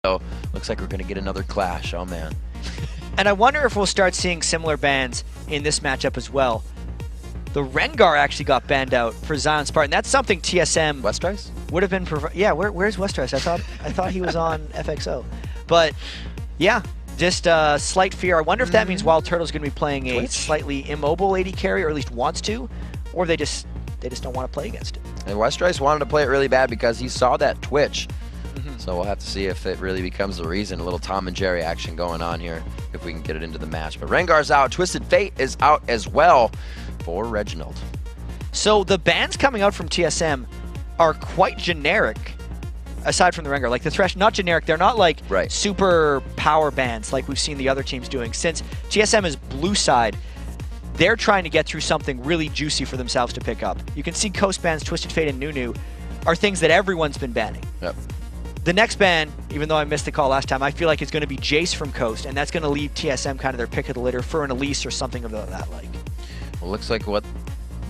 So looks like we're going to get another clash. Oh, man. And I wonder if we'll start seeing similar bans in this matchup as well. The Rengar actually got banned out for Zion Spartan. That's something TSM Westrise would have been. Yeah, where's Westrise? I thought he was on FXO, but yeah, just a slight fear. I wonder if that means Wild Turtle's going to be playing a slightly immobile AD carry, or at least wants to, or they just don't want to play against it. And Westrise wanted to play it really bad because he saw that Twitch. So we'll have to see if it really becomes the reason. A little Tom and Jerry action going on here if we can get it into the match. But Rengar's out. Twisted Fate is out as well for Reginald. So the bans coming out from TSM are quite generic, aside from the Rengar. Like the Thresh, not generic. They're not like super power bans like we've seen the other teams doing. Since TSM is blue side, they're trying to get through something really juicy for themselves to pick up. You can see Coast bans, Twisted Fate, and Nunu are things that everyone's been banning. Yep. The next ban, even though I missed the call last time, I feel like it's going to be Jace from Coast, and that's going to leave TSM kind of their pick of the litter for an Elise or something of that like. Well, looks like what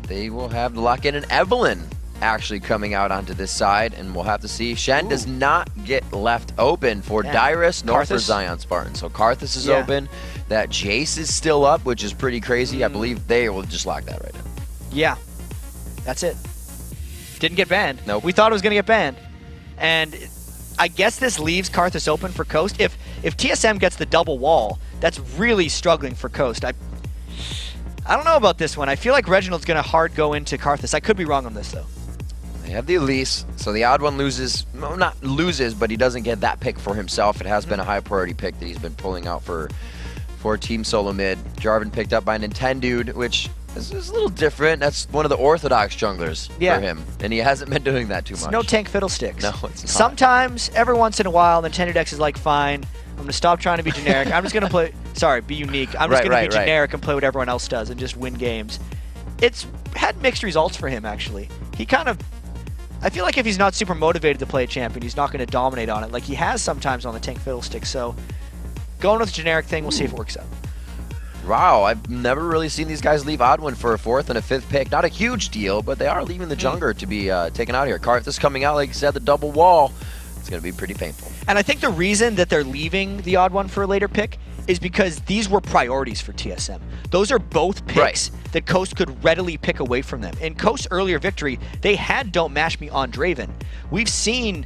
they will have to lock in an Evelyn actually coming out onto this side, and we'll have to see. Shen does not get left open for Dyrus nor for Zion Spartan. So Karthus is open. That Jace is still up, which is pretty crazy. I believe they will just lock that right in. Yeah, that's it. Didn't get banned. Nope. We thought it was going to get banned. And I guess this leaves Karthus open for Coast. If TSM gets the double wall, that's really struggling for Coast. I don't know about this one. I feel like Reginald's going to hard go into Karthus. I could be wrong on this, though. They have the Elise, so the odd one loses. Well, not loses, but he doesn't get that pick for himself. It has been a high priority pick that he's been pulling out for Team Solomid. Jarvan picked up by Nintendude, which is a little different. That's one of the orthodox junglers for him, and he hasn't been doing that too much. No tank fiddlesticks. No, it's not. Sometimes, every once in a while, Nintendo Dex is like, fine, I'm going to stop trying to be generic. I'm just going to play, be unique. I'm just going to be generic and play what everyone else does and just win games. It's had mixed results for him, actually. He kind of, I feel like if he's not super motivated to play a champion, he's not going to dominate on it like he has sometimes on the tank fiddlestick. So going with the generic thing, we'll see if it works out. Wow, I've never really seen these guys leave Oddwin for a 4th and a 5th pick. Not a huge deal, but they are leaving the jungler to be taken out here. Karthus coming out, like you said, the double wall. It's going to be pretty painful. And I think the reason that they're leaving the odd one for a later pick is because these were priorities for TSM. Those are both picks that Coast could readily pick away from them. In Coast's earlier victory, they had Don't Mash Me on Draven. We've seen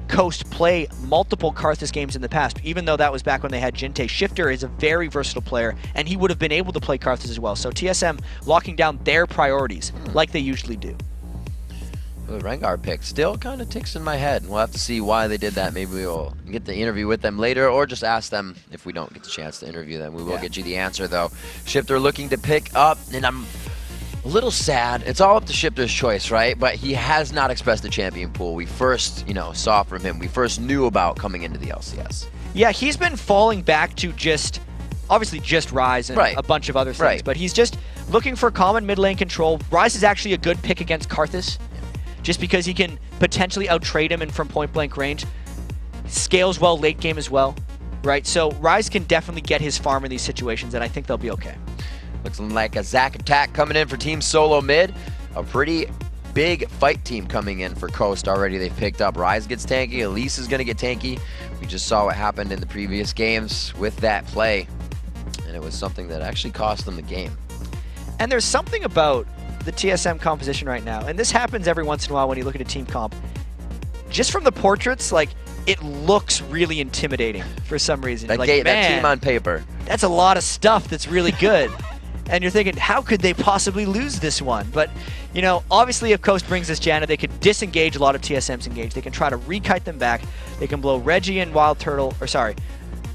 Coast play multiple Karthus games in the past, even though that was back when they had Jinte. Shifter is a very versatile player, and he would have been able to play Karthus as well. So TSM locking down their priorities like they usually do. The Rengar pick still kind of ticks in my head, and we'll have to see why they did that. Maybe we'll get the interview with them later, or just ask them if we don't get the chance to interview them. We will get you the answer, though. Shifter looking to pick up, and I'm a little sad. It's all up to Shifter's choice, right? But he has not expressed the champion pool we first, saw from him. We first knew about coming into the LCS. Yeah, he's been falling back to obviously just Ryze and a bunch of other things. But he's just looking for common mid lane control. Ryze is actually a good pick against Karthus, just because he can potentially out-trade him from point-blank range. Scales well late game as well, right? So Ryze can definitely get his farm in these situations, and I think they'll be okay. Looks like a Zac attack coming in for Team Solomid. A pretty big fight team coming in for Coast already. They've picked up Ryze gets tanky, Elise is going to get tanky. We just saw what happened in the previous games with that play, and it was something that actually cost them the game. And there's something about the TSM composition right now, and this happens every once in a while when you look at a team comp. Just from the portraits, it looks really intimidating for some reason. That team on paper. That's a lot of stuff that's really good. And you're thinking, how could they possibly lose this one? But, obviously if Coast brings this Janna, they could disengage a lot of TSM's engage. They can try to rekite them back. They can blow Reggie and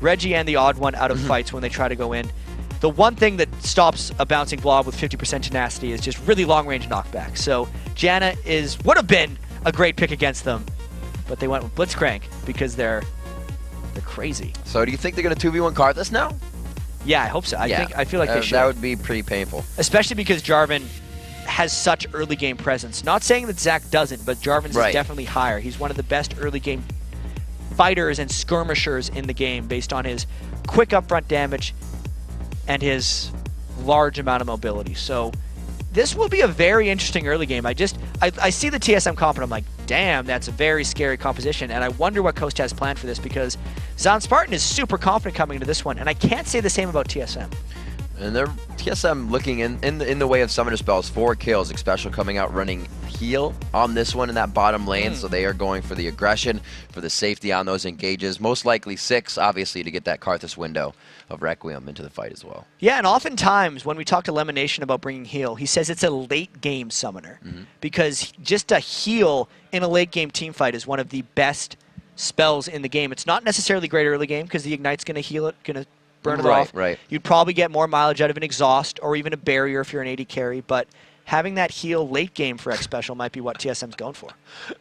Reggie and the Odd One out of fights when they try to go in. The one thing that stops a bouncing blob with 50% tenacity is just really long-range knockback. So Janna would have been a great pick against them, but they went with Blitzcrank because they're crazy. So do you think they're going to 2v1 Karthus now? Yeah, I hope so. I feel like they should. That would be pretty painful. Especially because Jarvan has such early game presence. Not saying that Zac doesn't, but Jarvan's is definitely higher. He's one of the best early game fighters and skirmishers in the game based on his quick upfront damage and his large amount of mobility. So this will be a very interesting early game. I see the TSM comp and I'm like, damn, that's a very scary composition. And I wonder what Coast has planned for this, because Zon Spartan is super confident coming into this one. And I can't say the same about TSM. And they're TSM looking in the way of summoner spells. 4 kills, Xpecial coming out running heal on this one in that bottom lane. So they are going for the aggression, for the safety on those engages. Most likely 6, obviously, to get that Karthus window of Requiem into the fight as well. Yeah, and oftentimes when we talk to Lemonation about bringing heal, he says it's a late game summoner. Because just a heal in a late game team fight is one of the best spells in the game. It's not necessarily great early game because the Ignite's going to heal it, going to burn it off. Right. You'd probably get more mileage out of an Exhaust or even a Barrier if you're an AD carry, but having that heal late game for Xpecial might be what TSM's going for.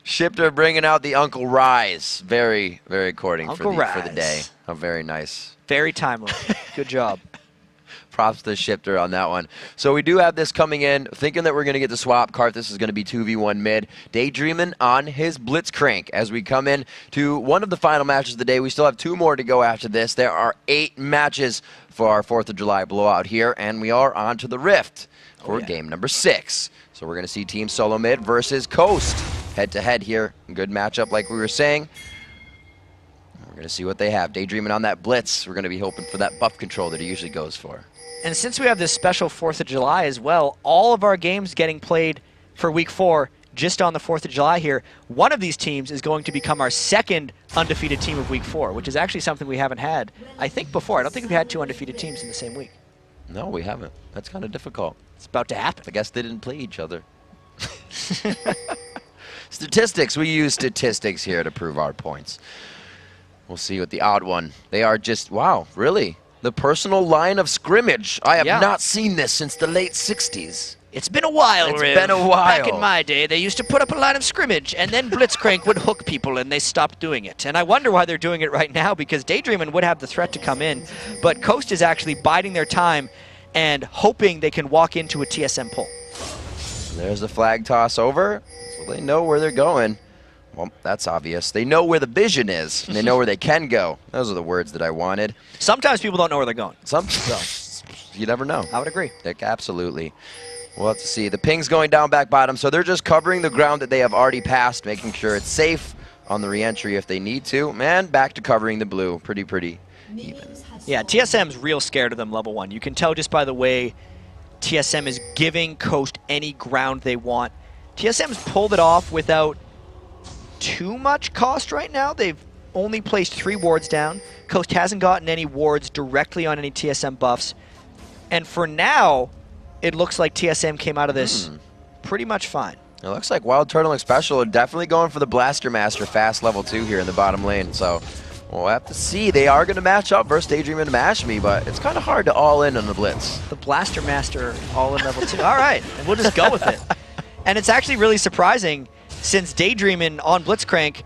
Shifter bringing out the Uncle Rise. Very, very courting Uncle for the day. Rise. Oh, very nice. Very timely. Good job. Props to Shifter on that one. So we do have this coming in, thinking that we're going to get the swap. Karthus is going to be 2v1 mid. Daydreaming on his Blitzcrank as we come in to one of the final matches of the day. We still have 2 more to go after this. There are 8 matches for our 4th of July blowout here, and we are on to the Rift for game number 6. So we're going to see Team Solomid versus Coast head-to-head here. Good matchup like we were saying. We're going to see what they have. Daydreaming on that Blitz. We're going to be hoping for that buff control that he usually goes for. And since we have this special 4th of July as well, all of our games getting played for week 4 just on the 4th of July here, one of these teams is going to become our 2nd undefeated team of week 4, which is actually something we haven't had, I think, before. I don't think we've had 2 undefeated teams in the same week. No, we haven't. That's kind of difficult. It's about to happen. I guess they didn't play each other. Statistics. We use statistics here to prove our points. We'll see with the odd one. They are just, wow, really? The personal line of scrimmage. I have not seen this since the late 60s. It's been a while, It's Riv. been a while. Back in my day, they used to put up a line of scrimmage, and then Blitzcrank would hook people, and they stopped doing it. And I wonder why they're doing it right now, because Daydreaming would have the threat to come in, but Coast is actually biding their time and hoping they can walk into a TSM pull. There's the flag toss over, so they know where they're going. Well, that's obvious. They know where the vision is, and they know where they can go. Those are the words that I wanted. Sometimes people don't know where they're going. You never know. I would agree. Absolutely. We'll have to see. The ping's going down back bottom, so they're just covering the ground that they have already passed, making sure it's safe on the re-entry if they need to. Man, back to covering the blue. Pretty even. Yeah, TSM's real scared of them level 1. You can tell just by the way TSM is giving Coast any ground they want. TSM's pulled it off without too much cost right now. They've only placed 3 wards down. Coast hasn't gotten any wards directly on any TSM buffs. And for now, it looks like TSM came out of this pretty much fine. It looks like Wild Turtle and Xpecial are definitely going for the Blaster Master fast level 2 here in the bottom lane. So we'll have to see. They are going to match up versus Daydream and Mash Me, but it's kind of hard to all in on the Blitz. The Blaster Master all in level 2. All right, and we'll just go with it. And it's actually really surprising, since Daydreamin' on Blitzcrank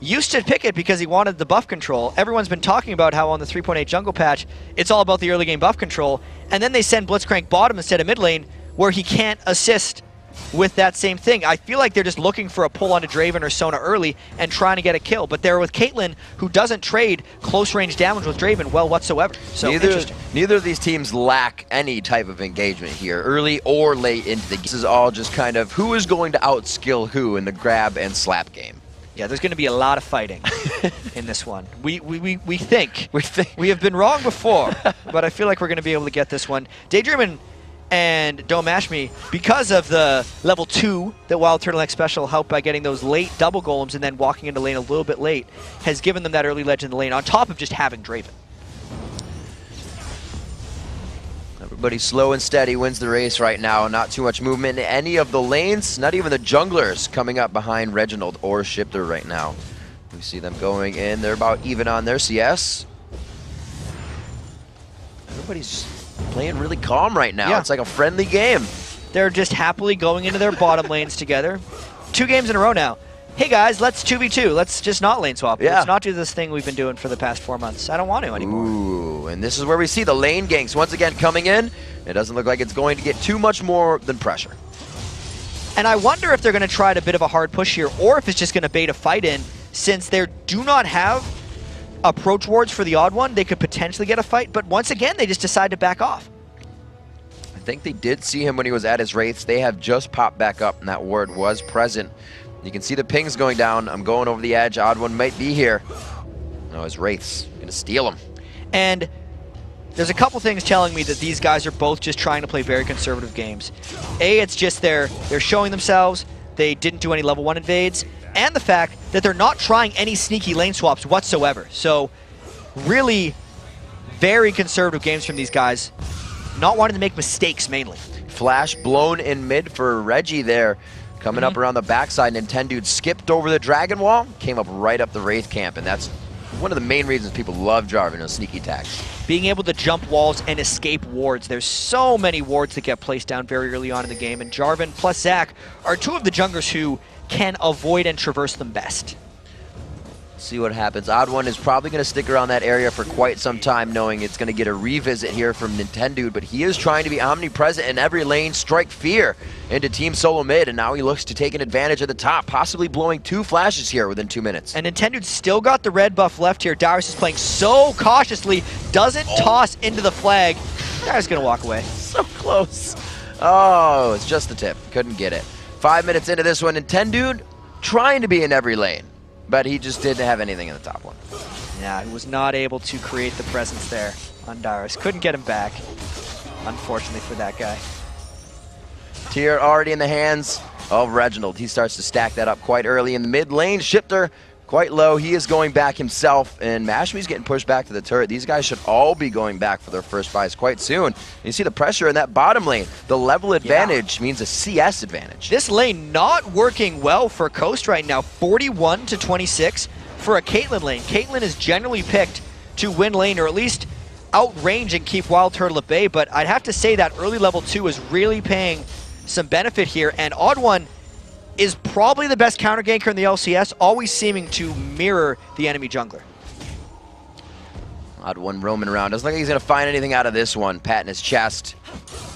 used to pick it because he wanted the buff control. Everyone's been talking about how on the 3.8 jungle patch, it's all about the early game buff control. And then they send Blitzcrank bottom instead of mid lane, where he can't assist with that same thing. I feel like they're just looking for a pull onto Draven or Sona early and trying to get a kill. But they're with Caitlyn, who doesn't trade close range damage with Draven well whatsoever. So neither of these teams lack any type of engagement here, early or late into the game. This is all just kind of who is going to outskill who in the grab and slap game. Yeah, there's going to be a lot of fighting in this one. We think. We have been wrong before, but I feel like we're going to be able to get this one. Daydreamin' and Don't Mash Me, because of the level 2 that Wild Turtle Xpecial helped by getting those late double golems and then walking into lane a little bit late, has given them that early ledge in the lane, on top of just having Draven. Everybody slow and steady wins the race right now. Not too much movement in any of the lanes. Not even the junglers coming up behind Reginald or Shifter right now. We see them going in. They're about even on their CS. Everybody's playing really calm right now. Yeah. It's like a friendly game. They're just happily going into their bottom lanes together. 2 games in a row now. Hey guys, let's 2v2. Let's just not lane swap. Yeah. Let's not do this thing we've been doing for the past 4 months. I don't want to anymore. Ooh, and this is where we see the lane ganks once again coming in. It doesn't look like it's going to get too much more than pressure. And I wonder if they're going to try a bit of a hard push here, or if it's just going to bait a fight in, since they do not have approach wards for the odd one. They could potentially get a fight, but once again, they just decide to back off. I think they did see him when he was at his Wraiths. They have just popped back up, and that ward was present. You can see the pings going down. I'm going over the edge. Odd One might be here. No, his Wraiths. Gonna steal him. And there's a couple things telling me that these guys are both just trying to play very conservative games. A, it's just they're showing themselves. They didn't do any level 1 invades. And the fact that they're not trying any sneaky lane swaps whatsoever. So really very conservative games from these guys. Not wanting to make mistakes mainly. Flash blown in mid for Reggie there. Coming up around the backside, Nintendude skipped over the Dragon Wall, came up right up the Wraith camp, and that's one of the main reasons people love Jarvan, those sneaky attacks. Being able to jump walls and escape wards. There's so many wards that get placed down very early on in the game, and Jarvan plus Zach are two of the junglers who can avoid and traverse them best. See what happens. Odd One is probably going to stick around that area for quite some time, knowing it's going to get a revisit here from Nintendude, but he is trying to be omnipresent in every lane, strike fear into Team Solomid, and now he looks to take an advantage at the top, possibly blowing 2 flashes here within 2 minutes. And Nintendude still got the red buff left here. Darius is playing so cautiously, doesn't toss into the flag. Darius is going to walk away. So close. Oh, it's just the tip. Couldn't get it. 5 minutes into this one, Nintendude trying to be in every lane, but he just didn't have anything in the top one. Yeah, he was not able to create the presence there on Darius. Couldn't get him back, unfortunately for that guy. Tier already in the hands of Reginald. He starts to stack that up quite early in the mid lane. Shifter quite low. He is going back himself, and Mashmi's getting pushed back to the turret. These guys should all be going back for their first buys quite soon. You see the pressure in that bottom lane. The level advantage means a CS advantage. This lane not working well for Coast right now. 41 to 26 for a Caitlyn lane. Caitlyn is generally picked to win lane, or at least outrange and keep Wild Turtle at bay, but I'd have to say that early level 2 is really paying some benefit here, and Odd One is probably the best counter ganker in the LCS, always seeming to mirror the enemy jungler. Odd One roaming around. Doesn't look like he's going to find anything out of this one. Pat in his chest.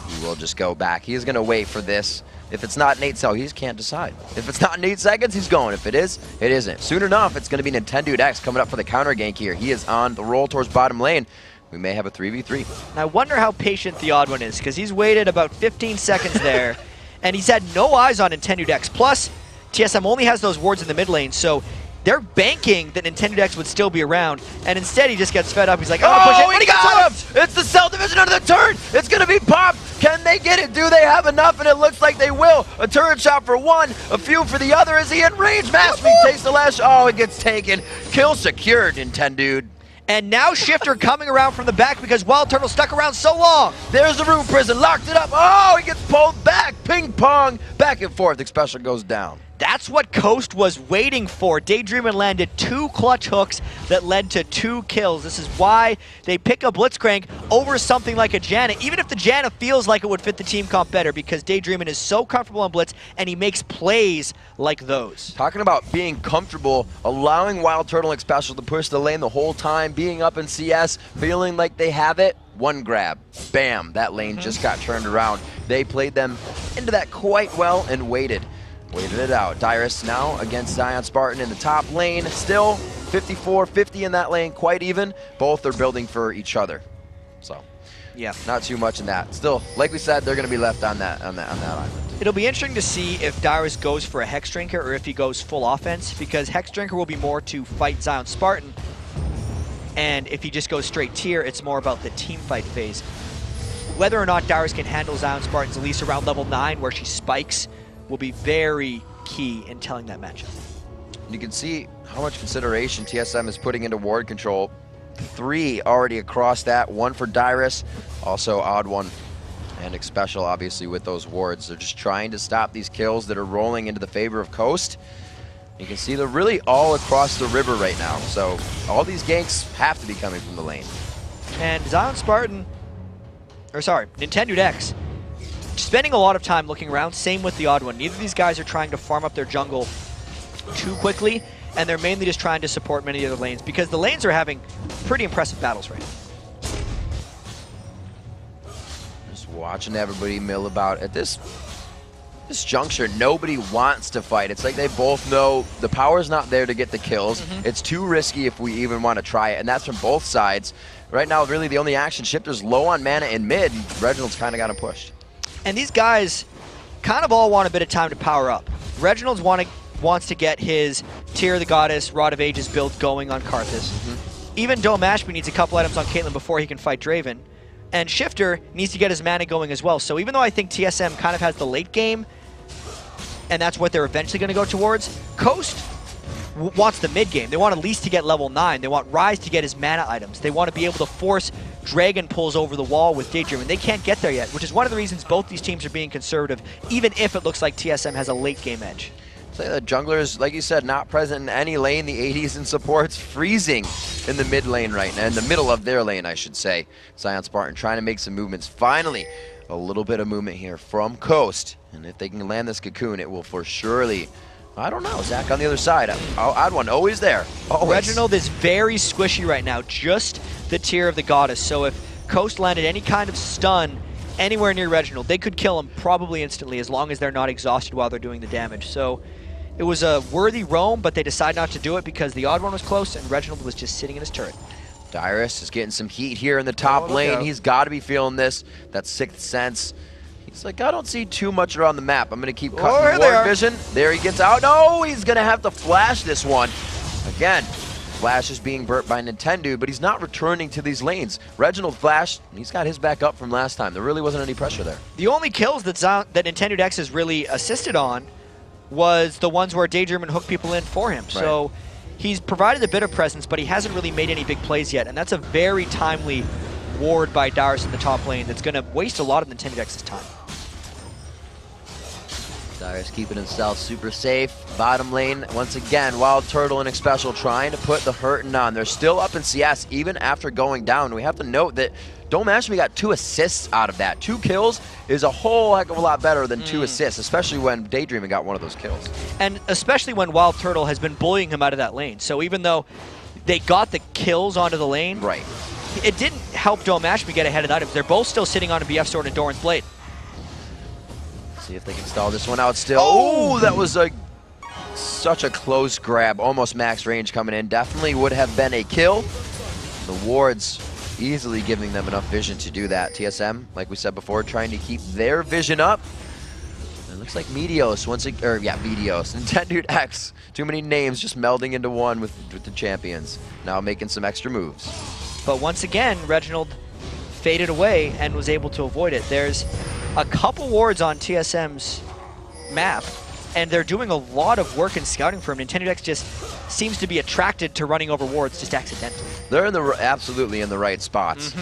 He will just go back. He is going to wait for this. If it's not Nate Cell, he just can't decide. If it's not in 8 seconds, he's going. If it is, it isn't. Soon enough, it's going to be Nintendude X coming up for the counter gank here. He is on the roll towards bottom lane. We may have a 3v3. And I wonder how patient the Odd One is, because he's waited about 15 seconds there, and he's had no eyes on Nintendude X. Plus, TSM only has those wards in the mid lane, so they're banking that Nintendude X would still be around, and instead he just gets fed up. He's like, oh, push it. He got him! It's the Cell division under the turn! It's gonna be popped! Can they get it? Do they have enough? And it looks like they will. A turret shot for one, a few for the other. Is he in range? Mashmi takes the last. Oh, it gets taken. Kill secured, Nintendude. And now Shifter coming around from the back because Wild Turtle stuck around so long. There's the Room Prison, locked it up. Oh, he gets pulled back. Ping pong, back and forth. Expression goes down. That's what Coast was waiting for. Daydreamin landed 2 clutch hooks that led to 2 kills. This is why they pick a Blitzcrank over something like a Janna, even if the Janna feels like it would fit the team comp better, because Daydreamin is so comfortable on Blitz and he makes plays like those. Talking about being comfortable, allowing Wild Turtle and Special to push the lane the whole time, being up in CS, feeling like they have it. One grab, bam, that lane just got turned around. They played them into that quite well and waited it out. Dyrus now against Zion Spartan in the top lane. Still 54-50 in that lane, quite even. Both are building for each other. So, yeah, not too much in that. Still, like we said, they're going to be left on that island. It'll be interesting to see if Dyrus goes for a Hex Drinker or if he goes full offense, because Hex Drinker will be more to fight Zion Spartan, and if he just goes straight tier, it's more about the team fight phase. Whether or not Dyrus can handle Zion Spartan's Elise around level 9 where she spikes will be very key in telling that matchup. You can see how much consideration TSM is putting into ward control. 3 already across that, 1 for Dyrus, also Odd One and Xpecial obviously with those wards. They're just trying to stop these kills that are rolling into the favor of Coast. You can see they're really all across the river right now, so all these ganks have to be coming from the lane. And Zion Spartan, or sorry, Nintendude X, spending a lot of time looking around, same with the Odd One. Neither of these guys are trying to farm up their jungle too quickly, and they're mainly just trying to support many of the lanes, because the lanes are having pretty impressive battles right now. Just watching everybody mill about at this juncture. Nobody wants to fight. It's like they both know the power's not there to get the kills. It's too risky if we even want to try it, and that's from both sides. Right now, really the only action, Shifter's low on mana in mid, and Reginald's kind of got him pushed. And these guys kind of all want a bit of time to power up. Reginald's wants to get his Tear of the Goddess, Rod of Ages build going on Karthus. Even Dome Ashby needs a couple items on Caitlyn before he can fight Draven. And Shifter needs to get his mana going as well. So even though I think TSM kind of has the late game, and that's what they're eventually going to go towards, Coast wants the mid game. They want at least to get level 9. They want Rise to get his mana items. They want to be able to force Dragon pulls over the wall with Daydream, and they can't get there yet, which is one of the reasons both these teams are being conservative, even if it looks like TSM has a late game edge. Say the junglers, like you said, not present in any lane. The 80s and supports freezing in the mid lane right now, in the middle of their lane, I should say. Zion Spartan trying to make some movements. Finally, a little bit of movement here from Coast, and if they can land this cocoon, it will for surely. I don't know, Zach on the other side. Odd one, always there. Always. Reginald is very squishy right now, just the Tear of the Goddess. So if Coast landed any kind of stun anywhere near Reginald, they could kill him probably instantly as long as they're not exhausted while they're doing the damage. So it was a worthy roam, but they decided not to do it because the odd one was close and Reginald was just sitting in his turret. Dyrus is getting some heat here in the top lane. He's got to be feeling this. That sixth sense. He's like, I don't see too much around the map. I'm going to keep cutting more vision. There he gets out. No, he's going to have to flash this one. Again, Flash is being burnt by Nintendo, but he's not returning to these lanes. Reginald flashed, and he's got his back up from last time. There really wasn't any pressure there. The only kills that Nintendo X has really assisted on was the ones where Daydream and hook people in for him. Right. So he's provided a bit of presence, but he hasn't really made any big plays yet, and that's a very timely ward by Dyrus in the top lane that's going to waste a lot of Nintendo X's time. Dyrus keeping himself super safe. Bottom lane, once again, Wild Turtle and Xpecial trying to put the hurting on. They're still up in CS even after going down. We have to note that Dome Ashby got 2 assists out of that. 2 kills is a whole heck of a lot better than 2 assists, especially when Daydreaming got one of those kills. And especially when Wild Turtle has been bullying him out of that lane. So even though they got the kills onto the lane, right, it didn't help Dome Ashby get ahead in items. They're both still sitting on a BF Sword and Doran's Blade. See if they can stall this one out still. Oh, that was such a close grab. Almost max range coming in. Definitely would have been a kill. The wards easily giving them enough vision to do that. TSM, like we said before, trying to keep their vision up. It looks like Meteos, Meteos. Nintendo X. Too many names just melding into one with the champions. Now making some extra moves. But once again, Reginald faded away and was able to avoid it. There's a couple wards on TSM's map, and they're doing a lot of work in scouting for him. Nintendo X just seems to be attracted to running over wards just accidentally. They're absolutely in the right spots.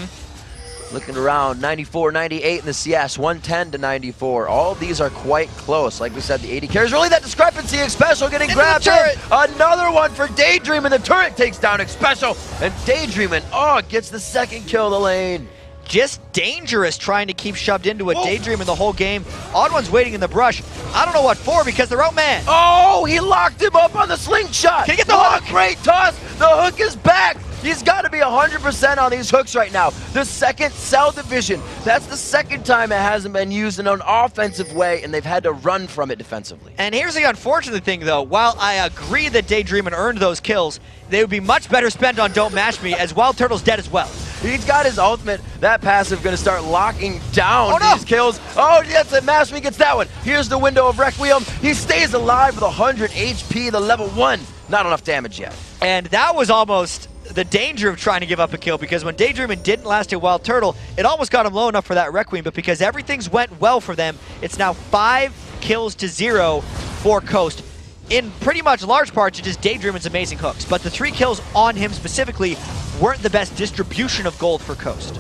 Looking around, 94, 98 in the CS, 110 to 94. All of these are quite close. Like we said, the 80 carries. Really that discrepancy. Xpecial getting grabbed in. Another one for Daydream, and the turret takes down Xpecial. And Daydreaming, gets the second kill of the lane. Just dangerous trying to keep shoved into a Daydream in the whole game. Odd One's waiting in the brush. I don't know what for because they're outmanned. Oh, he locked him up on the slingshot. Can he get the hook? Great toss. The hook is back. He's got to be 100% on these hooks right now. The second cell division. That's the second time it hasn't been used in an offensive way, and they've had to run from it defensively. And here's the unfortunate thing, though. While I agree that Daydream earned those kills, they would be much better spent on Don't Mash Me, as Wild Turtle's dead as well. He's got his ultimate. That passive going to start locking down these kills. Oh, yes, and Mash Me gets that one. Here's the window of Requiem. He stays alive with 100 HP, the level 1. Not enough damage yet. And that was almost the danger of trying to give up a kill, because when Daydreaming didn't last a Wild Turtle, it almost got him low enough for that Requiem, but because everything's went well for them, it's now 5 kills to 0 for Coast. In pretty much large part to just Daydreaming's amazing hooks, but the 3 kills on him specifically weren't the best distribution of gold for Coast.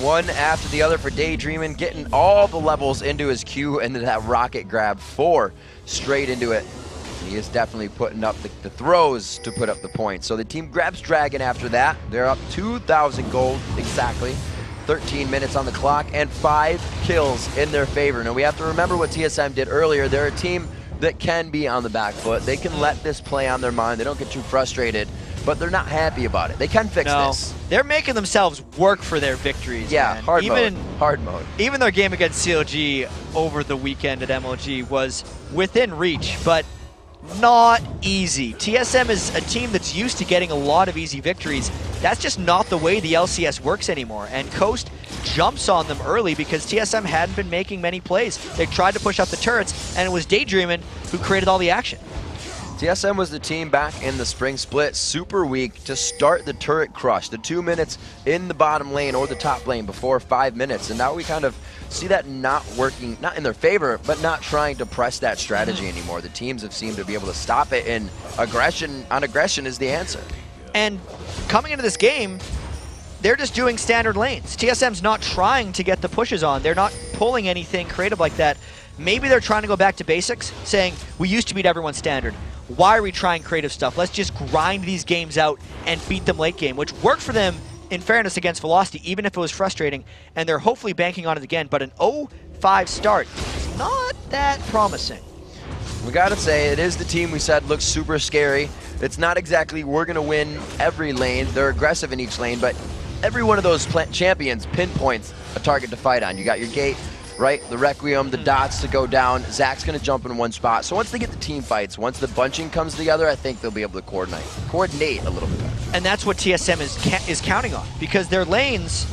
One after the other for Daydreaming, getting all the levels into his Q, and then that rocket grab 4 straight into it. He is definitely putting up the throws to put up the points. So the team grabs Dragon after that. They're up 2,000 gold exactly. 13 minutes on the clock and 5 kills in their favor. Now we have to remember what TSM did earlier. They're a team that can be on the back foot. They can let this play on their mind. They don't get too frustrated, but they're not happy about it. They can fix this. They're making themselves work for their victories. Yeah, man. Hard mode. Even their game against CLG over the weekend at MLG was within reach, but not easy. TSM is a team that's used to getting a lot of easy victories. That's just not the way the LCS works anymore. And Coast jumps on them early because TSM hadn't been making many plays. They tried to push up the turrets, and it was Daydreamin' who created all the action. TSM was the team back in the spring split, super weak to start the turret crush, the 2 minutes in the bottom lane or the top lane before 5 minutes. And now we kind of see that not working, not in their favor, but not trying to press that strategy anymore. The teams have seemed to be able to stop it, and aggression on aggression is the answer. And coming into this game, they're just doing standard lanes. TSM's not trying to get the pushes on. They're not pulling anything creative like that. Maybe they're trying to go back to basics, saying, we used to beat everyone standard. Why are we trying creative stuff? Let's just grind these games out and beat them late game, which worked for them, in fairness, against Velocity, even if it was frustrating, and they're hopefully banking on it again, but an 0-5 start is not that promising. We gotta say, it is the team we said looks super scary. It's not exactly we're gonna win every lane. They're aggressive in each lane, but every one of those champions pinpoints a target to fight on. You got your gate, right? The Requiem, the dots to go down. Zach's gonna jump in one spot. So once they get the team fights, once the bunching comes together, I think they'll be able to coordinate a little bit better. And that's what TSM is counting on, because their lanes,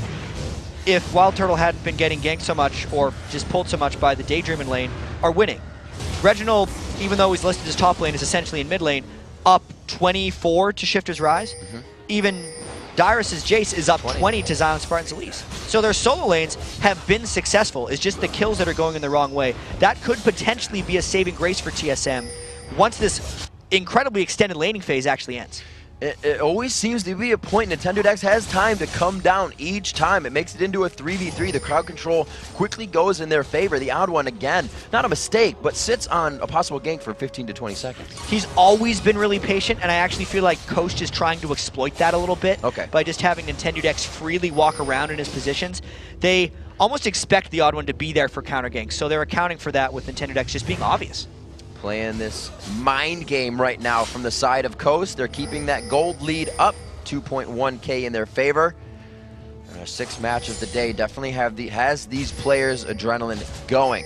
if Wild Turtle hadn't been getting ganked so much or just pulled so much by the Daydreamin' lane, are winning. Reginald, even though he's listed as top lane, is essentially in mid lane, up 24 to Shifter's Rise. Even Dyrus's Jace is up 20 to Zion Spartan's Elise. So their solo lanes have been successful. It's just the kills that are going in the wrong way. That could potentially be a saving grace for TSM once this incredibly extended laning phase actually ends. It always seems to be a point Nintendo Dex has time to come down each time. It makes it into a 3v3. The crowd control quickly goes in their favor. The odd one, again, not a mistake, but sits on a possible gank for 15 to 20 seconds. He's always been really patient, and I actually feel like Coast is trying to exploit that a little bit by just having Nintendo Dex freely walk around in his positions. They almost expect the odd one to be there for counter ganks, so they're accounting for that with Nintendo Dex just being obvious. Playing this mind game right now from the side of Coast. They're keeping that gold lead up, 2.1K in their favor. And our sixth match of the day definitely has these players' adrenaline going.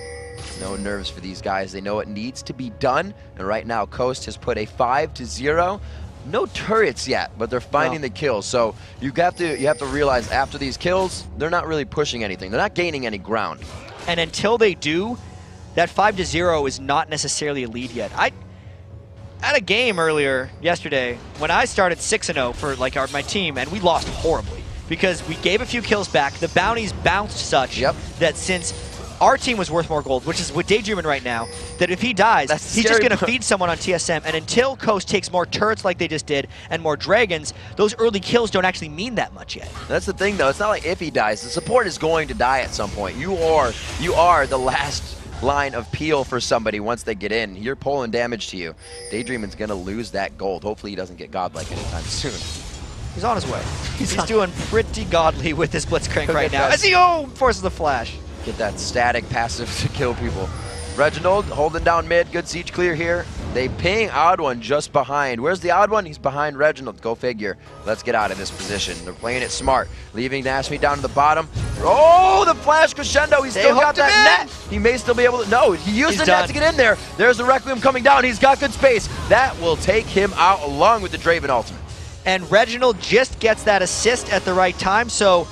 No nerves for these guys. They know it needs to be done. And right now, Coast has put a 5-0. No turrets yet, but they're finding the kills. So you have to realize after these kills, they're not really pushing anything. They're not gaining any ground. And until they do, that 5-0 is not necessarily a lead yet. I had a game earlier yesterday when I started 6-0 for my team, and we lost horribly because we gave a few kills back. The bounties bounced such that since our team was worth more gold, which is with Daydreamin' right now, that if he dies, he's just going to feed someone on TSM. And until Coast takes more turrets like they just did and more dragons, those early kills don't actually mean that much yet. That's the thing, though. It's not like if he dies. The support is going to die at some point. You are the last line of peel for somebody once they get in. You're pulling damage to you. Daydreamin's gonna lose that gold. Hopefully he doesn't get godlike anytime soon. He's on his way. He's doing pretty godly with his Blitzcrank right now. As he forces the flash. Get that static passive to kill people. Reginald holding down mid. Good siege clear here. They ping Odd One just behind. Where's the Odd One? He's behind Reginald. Go figure. Let's get out of this position. They're playing it smart. Leaving Nashmi down to the bottom. Oh, the flash crescendo. He's still got that net. He may still be able to. No, he used the net to get in there. There's the Requiem coming down. He's got good space. That will take him out along with the Draven ultimate. And Reginald just gets that assist at the right time. So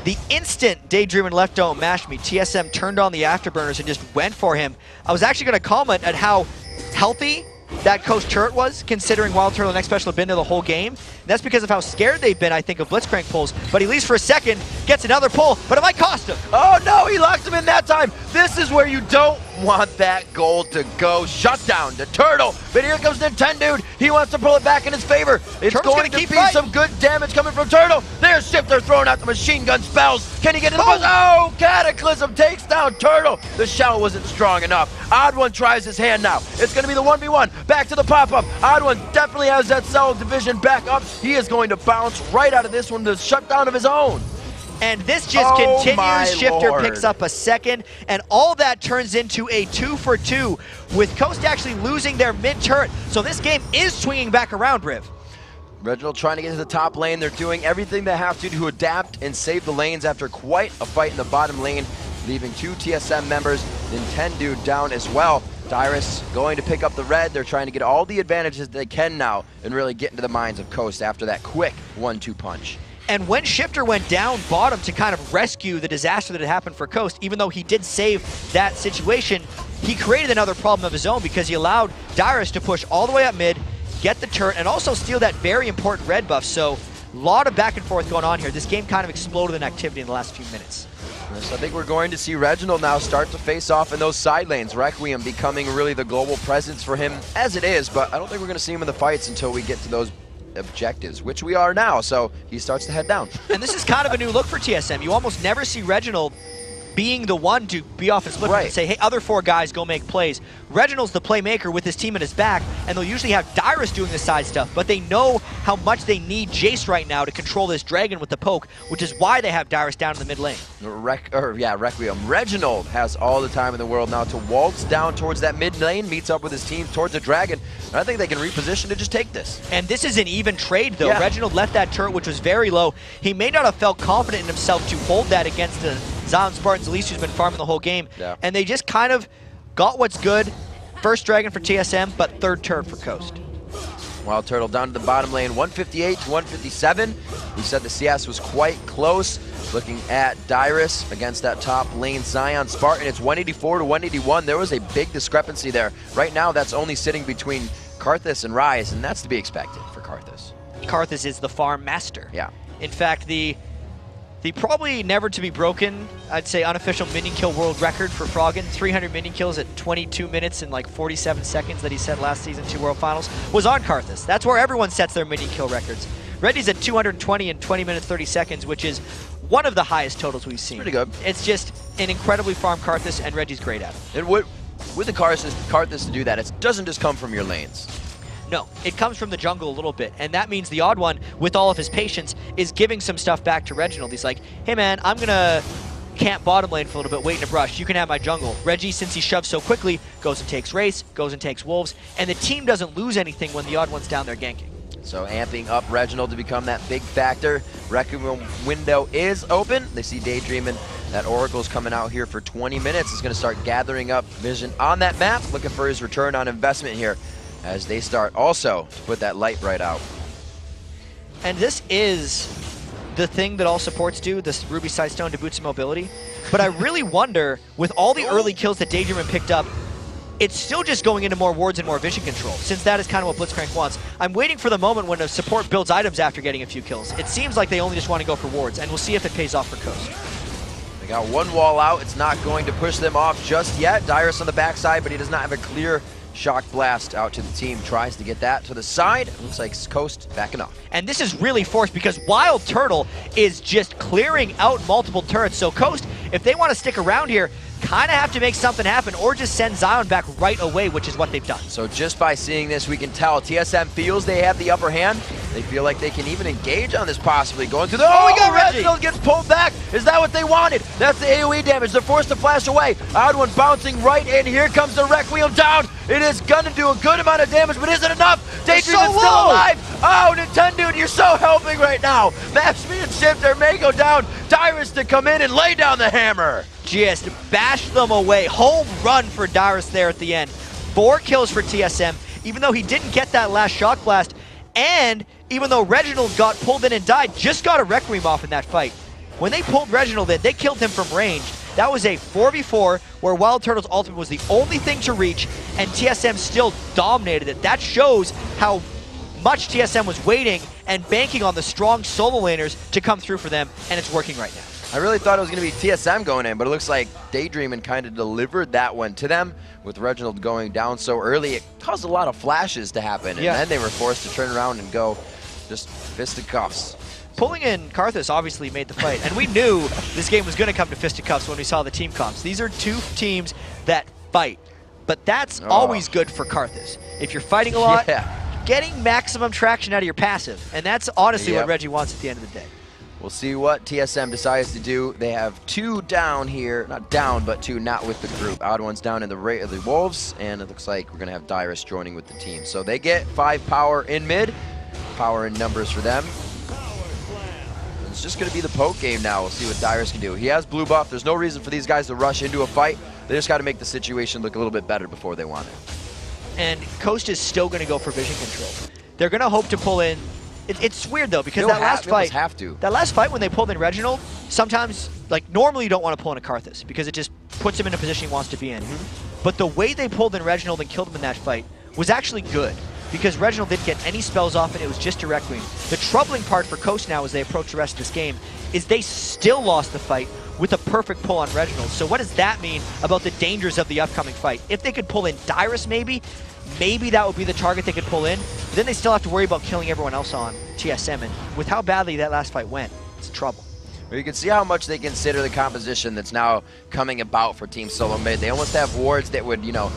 the instant Daydreamin' left don't mash me, TSM turned on the afterburners and just went for him. I was actually going to comment at how healthy that Coast turret was, considering Wild Turtle and X Special have been there the whole game. And that's because of how scared they've been, I think, of Blitzcrank pulls. But he leaves for a second, gets another pull, but it might cost him. Oh no, he locked him in that time. This is where you don't want that gold to go. Shut down to Turtle. But here comes Nintendo. He wants to pull it back in his favor. It's going to be some good damage coming from Turtle. There's Shifter throwing out the machine gun spells. Can he get in the buzz? Oh, Cataclysm takes down Turtle. The shell wasn't strong enough. Odd One tries his hand now. It's going to be the 1v1. Back to the pop-up. Odd One definitely has that cell division back up. He is going to bounce right out of this one, the shutdown of his own. And this just continues. Shifter picks up a second, and all that turns into a 2-for-2 with Coast actually losing their mid-turret. So this game is swinging back around, Riv. Reginald trying to get to the top lane. They're doing everything they have to adapt and save the lanes after quite a fight in the bottom lane, leaving 2 TSM members, Nintendo down as well. Dyrus going to pick up the red. They're trying to get all the advantages they can now and really get into the minds of Coast after that quick 1-2 punch. And when Shifter went down bottom to kind of rescue the disaster that had happened for Coast, even though he did save that situation, he created another problem of his own because he allowed Dyrus to push all the way up mid, get the turret, and also steal that very important red buff. So a lot of back and forth going on here. This game kind of exploded in activity in the last few minutes. Yes, I think we're going to see Reginald now start to face off in those side lanes. Requiem becoming really the global presence for him as it is, but I don't think we're going to see him in the fights until we get to those objectives, which we are now, so he starts to head down. And this is kind of a new look for TSM. You almost never see Reginald being the one to be off his split and say, hey, other 4 guys go make plays. Reginald's the playmaker with his team at his back, and they'll usually have Dyrus doing the side stuff, but they know how much they need Jace right now to control this dragon with the poke, which is why they have Dyrus down in the mid lane. Requiem. Reginald has all the time in the world now to waltz down towards that mid lane, meets up with his team towards the dragon, and I think they can reposition to just take this. And this is an even trade, though. Reginald left that turret, which was very low. He may not have felt confident in himself to hold that against the Zion Spartans, at least who's been farming the whole game. And they just kind of got what's good. First dragon for TSM, but third turret for Coast. Wild Turtle down to the bottom lane, 158 to 157. We said the CS was quite close. Looking at Dyrus against that top lane Zion Spartan, it's 184 to 181. There was a big discrepancy there. Right now, that's only sitting between Karthus and Ryze, and that's to be expected for Karthus. Karthus is the farm master. Yeah. In fact, the probably never to be broken, I'd say, unofficial minion kill world record for Froggen, 300 minion kills at 22 minutes and like 47 seconds that he set last season 2 World Finals, was on Karthus. That's where everyone sets their minion kill records. Reggie's at 220 in 20 minutes 30 seconds, which is one of the highest totals we've seen. Pretty good. It's just an incredibly farmed Karthus, and Reggie's great at it. And with the Karthus to do that, it doesn't just come from your lanes. No, it comes from the jungle a little bit, and that means the Odd One, with all of his patience, is giving some stuff back to Reginald. He's like, hey man, I'm gonna camp bottom lane for a little bit, wait in a brush, you can have my jungle. Reggie, since he shoves so quickly, goes and takes Race, goes and takes Wolves, and the team doesn't lose anything when the Odd One's down there ganking. So amping up Reginald to become that big factor. Requiem window is open. They see Daydreaming. That Oracle's coming out here for 20 minutes. He's gonna start gathering up vision on that map, looking for his return on investment here, as they start also to put that light right out. And this is the thing that all supports do, this Ruby Sightstone to boost mobility. But I really wonder, with all the early kills that Daydreamin picked up, it's still just going into more wards and more vision control, since that is kind of what Blitzcrank wants. I'm waiting for the moment when a support builds items after getting a few kills. It seems like they only just want to go for wards, and we'll see if it pays off for Coast. They got one wall out. It's not going to push them off just yet. Dyrus on the backside, but he does not have a clear shock blast out to the team. Tries to get that to the side. Looks like Coast backing off. And this is really forced because Wild Turtle is just clearing out multiple turrets. So Coast, if they want to stick around here, kind of have to make something happen or just send Zion back right away, which is what they've done. So just by seeing this, we can tell TSM feels they have the upper hand. They feel like they can even engage on this possibly. Going through the... Oh, we got Reginald gets pulled back. Is that what they wanted? That's the AoE damage. They're forced to flash away. Odd One bouncing right in. Here comes the Requiem down. It is going to do a good amount of damage, but is it enough? Daydream is still alive. Oh, Nintendo, you're so helping right now. Map speed and Shifter may go down. Dyrus to come in and lay down the hammer. Just bash them away. Home run for Dyrus there at the end. 4 kills for TSM, even though he didn't get that last shock blast, and even though Reginald got pulled in and died, just got a Requiem off in that fight. When they pulled Reginald in, they killed him from range. That was a 4v4 where Wild Turtle's ultimate was the only thing to reach, and TSM still dominated it. That shows how much TSM was waiting and banking on the strong solo laners to come through for them, and it's working right now. I really thought it was going to be TSM going in, but it looks like Daydreamin' kind of delivered that one to them. With Reginald going down so early, it caused a lot of flashes to happen, and then they were forced to turn around and go just fisticuffs. Pulling in Karthus obviously made the fight, and we knew this game was going to come to fisticuffs when we saw the team comps. These are 2 teams that fight, but that's always good for Karthus. If you're fighting a lot, getting maximum traction out of your passive, and that's honestly what Reggie wants at the end of the day. We'll see what TSM decides to do. They have 2 down here, not down, but 2 not with the group. Odd One's down in the rate of the Wolves, and it looks like we're going to have Dyrus joining with the team. So they get 5 power in mid, power in numbers for them. It's just going to be the poke game now. We'll see what Dyrus can do. He has blue buff. There's no reason for these guys to rush into a fight. They just got to make the situation look a little bit better before they want it. And Coast is still going to go for vision control. They're going to hope to pull in It's weird though, because They'll that last fight, have to. that last fight when they pulled in Reginald, sometimes, like normally you don't want to pull in a Karthus because it just puts him in a position he wants to be in. But the way they pulled in Reginald and killed him in that fight was actually good, because Reginald didn't get any spells off and it was just a Requiem. The troubling part for Coast now as they approach the rest of this game is they still lost the fight with a perfect pull on Reginald. So what does that mean about the dangers of the upcoming fight? If they could pull in Dyrus maybe that would be the target they could pull in. But then they still have to worry about killing everyone else on TSM, and with how badly that last fight went, it's trouble. Well, you can see how much they consider the composition that's now coming about for Team Solomid. They almost have wards that would, you know,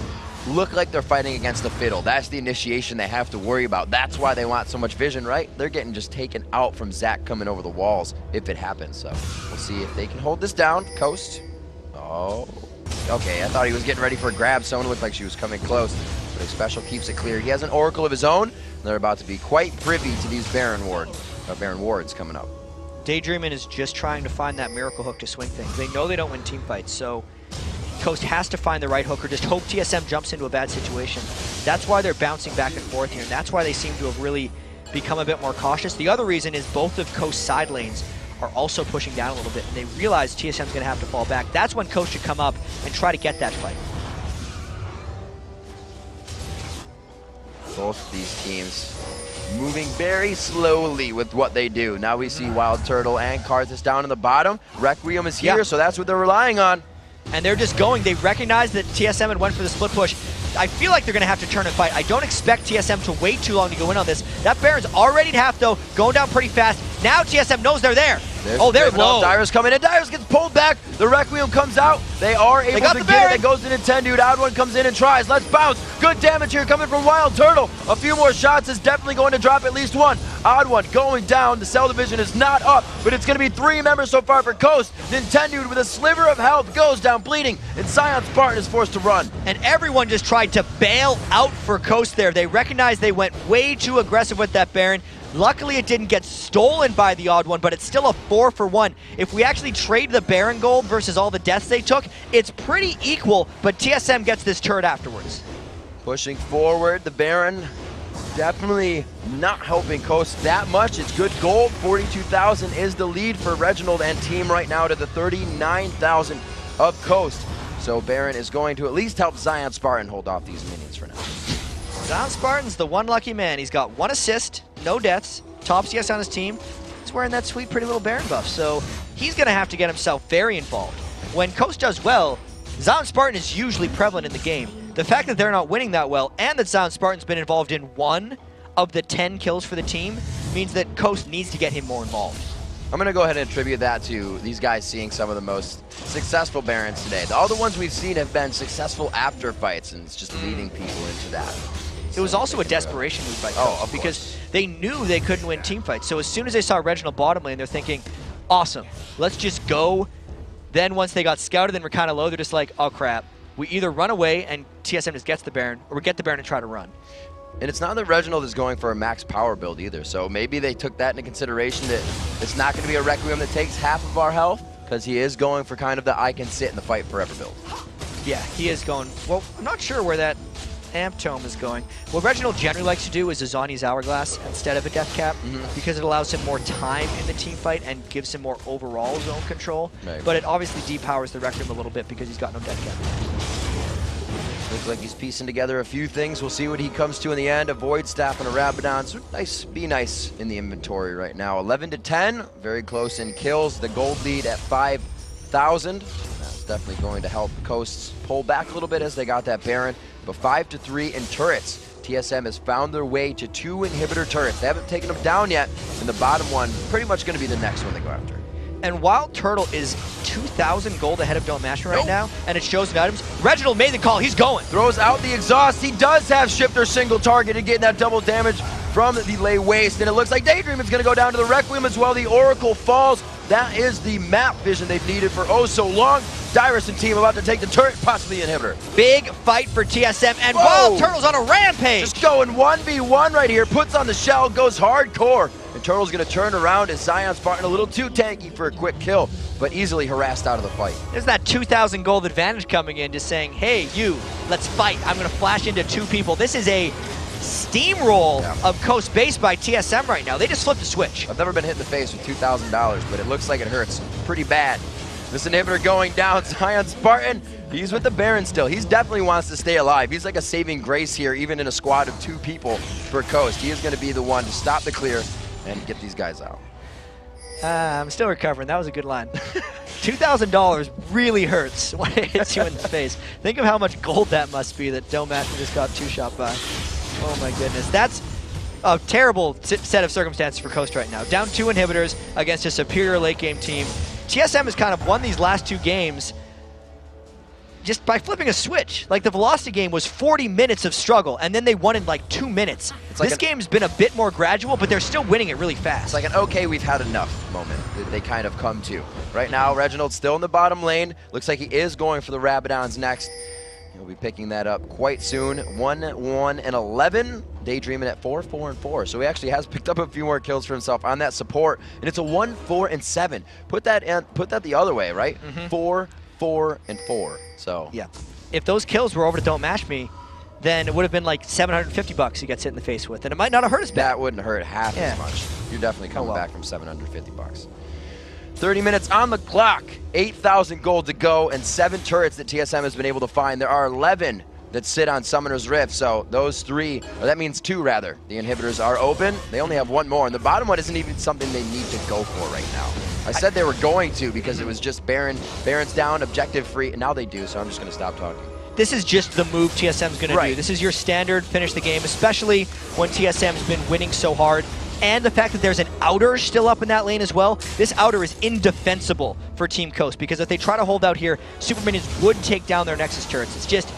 look like they're fighting against the fiddle. That's the initiation they have to worry about. That's why they want so much vision, right? They're getting just taken out from Zach coming over the walls if it happens. So we'll see if they can hold this down. Coast. Oh, okay. I thought he was getting ready for a grab. Someone looked like she was coming close, but his special keeps it clear. He has an Oracle of his own. They're about to be quite privy to these Baron wards coming up. Daydreamin is just trying to find that miracle hook to swing things. They know they don't win team fights, so Coast has to find the right hook or just hope TSM jumps into a bad situation. That's why they're bouncing back and forth here, and that's why they seem to have really become a bit more cautious. The other reason is both of Coast's side lanes are also pushing down a little bit, and they realize TSM's going to have to fall back. That's when Coast should come up and try to get that fight. Both these teams moving very slowly with what they do. Now we see Wild Turtle and Karthus down in the bottom. Requiem is here, so that's what they're relying on. And they're just going. They recognize that TSM had went for the split push. I feel like they're going to have to turn and fight. I don't expect TSM to wait too long to go in on this. That Baron's already at half, though, going down pretty fast. Now TSM knows they're there. They're low. Dyrus coming in. Dyrus gets pulled back. The Requiem comes out. They are able to get it. It goes into Tendude. Odd One comes in and tries. Let's bounce. Good damage here coming from Wild Turtle. A few more shots is definitely going to drop at least one. Odd One going down. The Cell Division is not up, but it's going to be 3 members so far for Coast. Then Tendude with a sliver of health goes down bleeding, and Scion Spartan is forced to run. And everyone just tried to bail out for Coast there. They recognized they went way too aggressive with that Baron. Luckily, it didn't get stolen by the Odd One, but it's still a 4-for-1. If we actually trade the Baron gold versus all the deaths they took, it's pretty equal, but TSM gets this turret afterwards. Pushing forward, the Baron definitely not helping Coast that much. It's good gold. 42,000 is the lead for Reginald and team right now to the 39,000 of Coast. So Baron is going to at least help Zion Spartan hold off these minions for now. Zion Spartan's the one lucky man. He's got 1 assist, no deaths, top CS on his team. He's wearing that sweet, pretty little Baron buff, so he's going to have to get himself very involved. When Coast does well, Zion Spartan is usually prevalent in the game. The fact that they're not winning that well, and that Zion Spartan's been involved in 1 of the 10 kills for the team, means that Coast needs to get him more involved. I'm going to go ahead and attribute that to these guys seeing some of the most successful Barons today. All the ones we've seen have been successful after fights, and it's just leading people into that. It was also a desperation move by Coast because they knew they couldn't win team fights. So as soon as they saw Reginald bottom lane, they're thinking, awesome, let's just go. Then once they got scouted and were kind of low, they're just like, oh crap. We either run away and TSM just gets the Baron, or we get the Baron and try to run. And it's not that Reginald is going for a max power build either, so maybe they took that into consideration that it's not going to be a Requiem that takes half of our health, because he is going for kind of the I can sit in the fight forever build. Yeah, he is going, well, I'm not sure where that Amp Tome is going. What Reginald generally likes to do is a Zani's Hourglass instead of a Death Cap, because it allows him more time in the team fight and gives him more overall zone control. Right. But it obviously depowers the Requiem a little bit because he's got no Death Cap. Looks like he's piecing together a few things. We'll see what he comes to in the end. A Void Staff and a Rabadon. So nice, be nice in the inventory right now. 11 to 10, very close in kills. The gold lead at 5,000. That's definitely going to help Coasts pull back a little bit as they got that Baron. But 5 to 3 in turrets. TSM has found their way to 2 inhibitor turrets. They haven't taken them down yet, and the bottom one pretty much going to be the next one they go after. And Wild Turtle is 2,000 gold ahead of Don't Mash right now, and it shows in items. Reginald made the call. He's going. Throws out the exhaust. He does have Shifter single targeted, getting that double damage from the lay waste, and it looks like Daydream is going to go down to the Requiem as well. The Oracle falls. That is the map vision they've needed for oh so long. Dyrus and team about to take the turret, possibly the inhibitor. Big fight for TSM, and Wild Turtle's on a rampage. Just going 1v1 right here, puts on the shell, goes hardcore. And Turtle's gonna turn around as Zion Spartan a little too tanky for a quick kill, but easily harassed out of the fight. There's that 2,000 gold advantage coming in, just saying, hey, you, let's fight. I'm gonna flash into 2 people. This is a steamroll of Coast base by TSM right now. They just flipped a switch. I've never been hit in the face with $2,000, but it looks like it hurts pretty bad. This inhibitor going down. Zion Spartan, he's with the Baron still. He definitely wants to stay alive. He's like a saving grace here, even in a squad of 2 people for Coast. He is going to be the one to stop the clear and get these guys out. I'm still recovering. That was a good line. $2,000 really hurts when it hits you in the face. Think of how much gold that must be that Domaster just got 2-shot by. Oh my goodness. That's a terrible set of circumstances for Coast right now. Down 2 inhibitors against a superior late game team. TSM has kind of won these last 2 games just by flipping a switch. Like the Velocity game was 40 minutes of struggle, and then they won in like 2 minutes. Like this game's been a bit more gradual, but they're still winning it really fast. It's like an okay, we've had enough moment that they kind of come to. Right now, Reginald's still in the bottom lane. Looks like he is going for the Rabadons next. He'll be picking that up quite soon. 1-1-11. Daydreaming at 4-4-4. So he actually has picked up a few more kills for himself on that support, and it's a 1-4-7. Put that the other way, right? 4-4-4. So yeah, if those kills were over to Don't Mash Me, then it would have been like $750 he gets hit in the face with, and it might not have hurt as bad. That wouldn't hurt half as much. You're definitely coming back from $750. 30 minutes on the clock, 8,000 gold to go, and 7 turrets that TSM has been able to find. There are 11 that sit on Summoner's Rift, so those 3, or that means 2 rather. The inhibitors are open. They only have 1 more, and the bottom one isn't even something they need to go for right now. I said they were going to because it was just Baron's down, objective free, and now they do, so I'm just going to stop talking. This is just the move TSM's going to do. This is your standard finish the game, especially when TSM's been winning so hard. And the fact that there's an outer still up in that lane as well. This outer is indefensible for Team Coast because if they try to hold out here, Super Minions would take down their Nexus turrets. It's just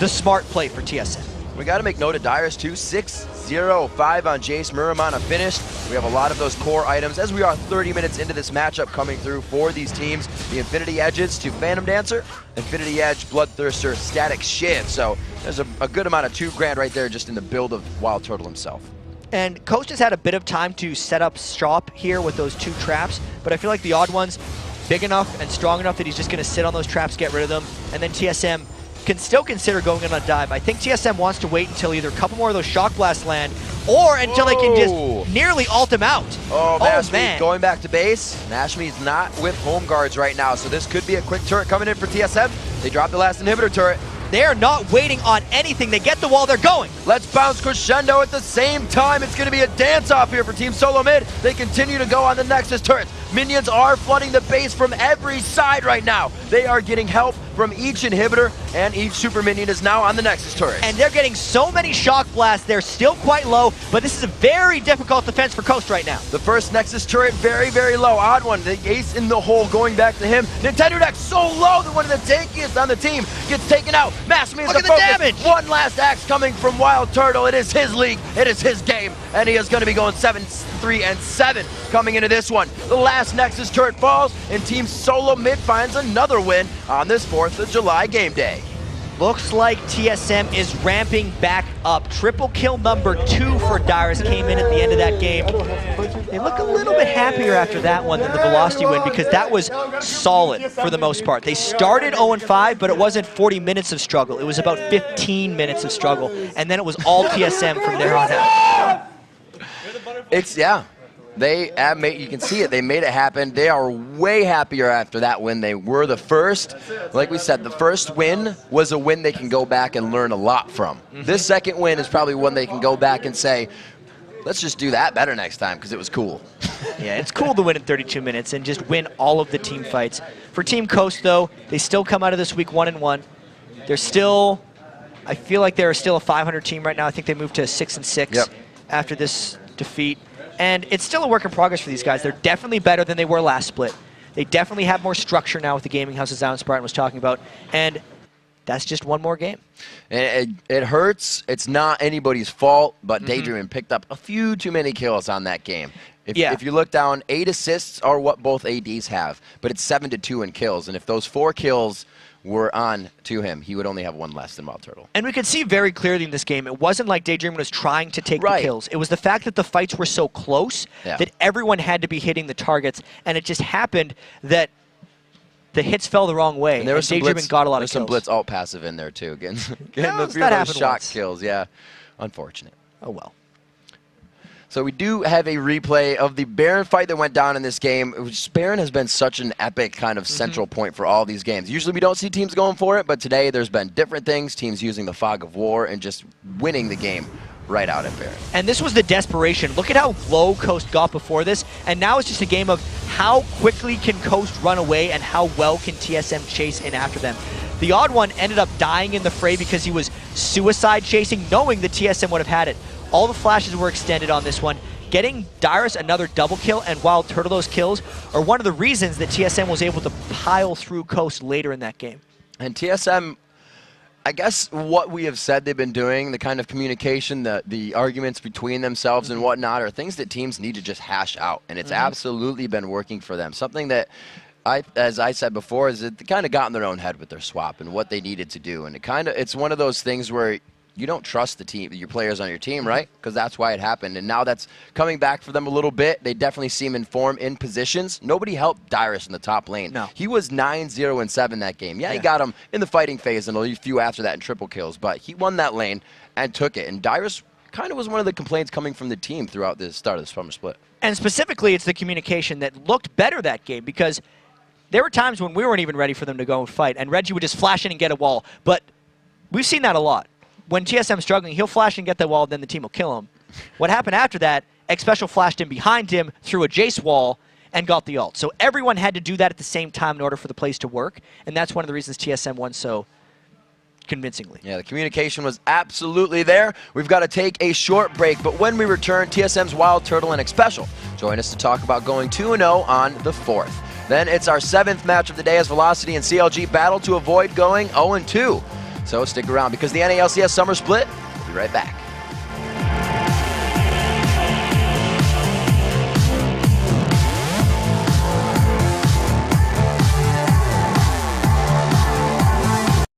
the smart play for TSM. We got to make note of Dyrus too. 6-0-5 on Jace. Muramana finished. We have a lot of those core items as we are 30 minutes into this matchup coming through for these teams. The Infinity Edges to Phantom Dancer, Infinity Edge, Bloodthirster, Static Shiv. So there's a good amount of $2 grand right there just in the build of Wild Turtle himself. And Coast has had a bit of time to set up shop here with those 2 traps, but I feel like the Odd One's big enough and strong enough that he's just going to sit on those traps, get rid of them, and then TSM can still consider going in on a dive. I think TSM wants to wait until either a couple more of those Shock Blasts land or until they can just nearly ult him out. Oh, man. Going back to base. Nashmi's not with home guards right now, so this could be a quick turret coming in for TSM. They dropped the last inhibitor turret. They are not waiting on anything. They get the wall, they're going. Let's bounce crescendo at the same time. It's going to be a dance-off here for Team Solomid. They continue to go on the Nexus turrets. Minions are flooding the base from every side right now. They are getting help from each inhibitor, and each Super Minion is now on the Nexus turret. And they're getting so many Shock Blasts. They're still quite low, but this is a very difficult defense for Coast right now. The first Nexus turret, very, very low. Odd One, the ace in the hole going back to him. Nintendo Deck so low that one of the tankiest on the team gets taken out. Massme is the focus. Damage. One last axe coming from Wild Turtle. It is his league. It is his game. And he is going to be going 7-3-7 coming into this one. The last Nexus turret falls, and Team Solomid finds another win on this 4th of July game day. Looks like TSM is ramping back up. Triple kill number 2 for Dyrus came in at the end of that game. They look a little bit happier after that one than the Velocity win because that was solid for the most part. They started 0-5, but it wasn't 40 minutes of struggle. It was about 15 minutes of struggle, and then it was all TSM from there on out. You can see it. They made it happen. They are way happier after that win. They were the first. Like we said, the first win was a win they can go back and learn a lot from. This second win is probably one they can go back and say, let's just do that better next time because it was cool. Yeah, it's cool to win in 32 minutes and just win all of the team fights. For Team Coast, though, they still come out of this week 1-1. They're still, I feel like they're still a 500 team right now. I think they moved to 6-6 after this defeat. And it's still a work in progress for these guys. They're definitely better than they were last split. They definitely have more structure now with the gaming house, as Zion Spartan was talking about. And that's just one more game. It hurts. It's not anybody's fault, but Daydreaming picked up a few too many kills on that game. If you look down, 8 assists are what both ADs have, but it's 7-2 in kills. And if those 4 kills were on to him, he would only have 1 less than Wild Turtle. And we could see very clearly in this game, it wasn't like Daydreaming was trying to take the kills. It was the fact that the fights were so close that everyone had to be hitting the targets, and it just happened that the hits fell the wrong way, and Daydreaming got a lot of kills. There's some blitz alt passive in there too, getting the few of those shot kills, Unfortunate. Oh, well. So we do have a replay of the Baron fight that went down in this game. Baron has been such an epic kind of central point for all these games. Usually we don't see teams going for it, but today there's been different things, teams using the fog of war and just winning the game right out at Baron. And this was the desperation. Look at how low Coast got before this, and now it's just a game of how quickly can Coast run away and how well can TSM chase in after them. The odd one ended up dying in the fray because he was suicide chasing, knowing the TSM would have had it. All the flashes were extended on this one. Getting Dyrus another double kill and Wild Turtle those kills are one of the reasons that TSM was able to pile through Coast later in that game. And TSM, I guess what we have said they've been doing, the kind of communication, the arguments between themselves and whatnot, are things that teams need to just hash out. And it's absolutely been working for them. Something that, as I said before, is that they kind of got in their own head with their swap and what they needed to do. And it's one of those things where you don't trust the team, your players on your team, right? Because that's why it happened. And now that's coming back for them a little bit. They definitely seem informed in positions. Nobody helped Dyrus in the top lane. No. He was 9-0-7 that game. Yeah, he got him in the fighting phase and a few after that in triple kills, but he won that lane and took it. And Dyrus kind of was one of the complaints coming from the team throughout the start of the summer split. And specifically, it's the communication that looked better that game, because there were times when we weren't even ready for them to go and fight, and Reggie would just flash in and get a wall. But we've seen that a lot. When TSM's struggling, he'll flash and get the wall, then the team will kill him. What happened after that, X-Special flashed in behind him, threw a Jace wall, and got the ult. So everyone had to do that at the same time in order for the plays to work, and that's one of the reasons TSM won so convincingly. Yeah, the communication was absolutely there. We've got to take a short break, but when we return, TSM's Wild Turtle and X-Special join us to talk about going 2-0 on the 4th. Then it's our 7th match of the day as Velocity and CLG battle to avoid going 0-2. So stick around because the NA LCS Summer Split will be right back.